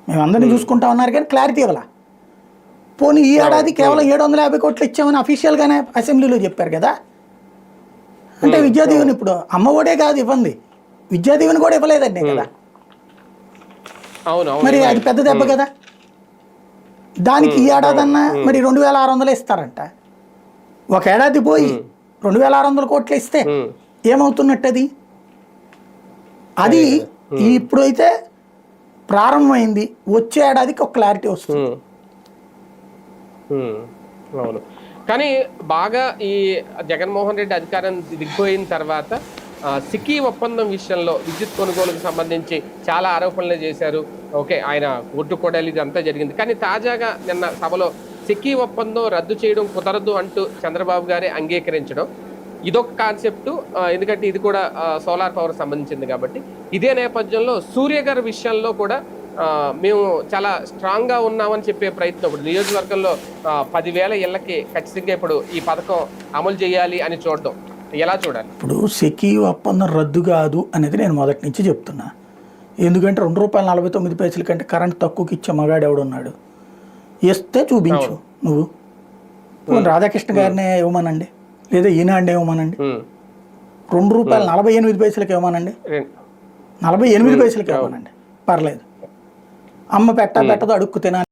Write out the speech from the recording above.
మేము అందరినీ చూసుకుంటా ఉన్నారు కానీ క్లారిటీ ఇవ్వాల. పోనీ ఈ ఏడాది కేవలం 750 కోట్లు ఇచ్చామని అఫీషియల్గానే అసెంబ్లీలో చెప్పారు కదా. అంటే విద్యాదీవెన ఇప్పుడు అమ్మఒడే కాదు ఇవ్వండి, విద్యాదీవెన కూడా ఇవ్వలేదండి కదా. మరి అది పెద్ద దెబ్బ కదా. దానికి ఈ ఏడాదన్నా మరి 2600 ఇస్తారంట. ఒక ఏడాది పోయి 2600 కోట్లు ఇస్తే ఏమవుతున్నట్టు అది. అది ఇప్పుడైతే ప్రారంభమైంది, వచ్చే ఏడాదికి ఒక క్లారిటీ వస్తుంది. అవును, కానీ బాగా ఈ జగన్మోహన్ రెడ్డి అధికారం దిగిపోయిన తర్వాత సిక్కీ ఒప్పందం విషయంలో విద్యుత్ కొనుగోలుకు సంబంధించి చాలా ఆరోపణలు చేశారు. ఓకే, ఆయన కొట్టుకోవడాలు ఇదంతా జరిగింది. కానీ తాజాగా నిన్న సభలో సిక్కీ ఒప్పందం రద్దు చేయడం కుదరదు అంటూ చంద్రబాబు గారే అంగీకరించడం, ఇదొక కాన్సెప్టు. ఎందుకంటే ఇది కూడా సోలార్ పవర్ సంబంధించింది కాబట్టి. ఇదే నేపథ్యంలో సూర్య గారి విషయంలో కూడా మేము చాలా స్ట్రాంగ్గా ఉన్నామని చెప్పే ప్రయత్నం. ఇప్పుడు నియోజకవర్గంలో 10,000 ఇళ్ళకి ఖచ్చితంగా ఇప్పుడు ఈ పథకం అమలు చేయాలి అని చూడడం ఎలా చూడాలి? ఇప్పుడు సెకీ ఒప్పందం రద్దు కాదు అనేది నేను మొదటి నుంచి చెప్తున్నా. ఎందుకంటే ₹2.49 కంటే కరెంట్ తక్కువకి ఇచ్చే మగాడు ఎవడున్నాడు? ఇస్తే చూపించు. నువ్వు రాధాకృష్ణ గారినే ఇవ్వమనండి, లేదా ఈనాడినే ఇవ్వమనండి. ₹2.48 ఇవ్వమనండి, 48 ఇవ్వమనండి, పర్లేదు. అమ్మ పెట్టదో అడుక్కు తినాలి.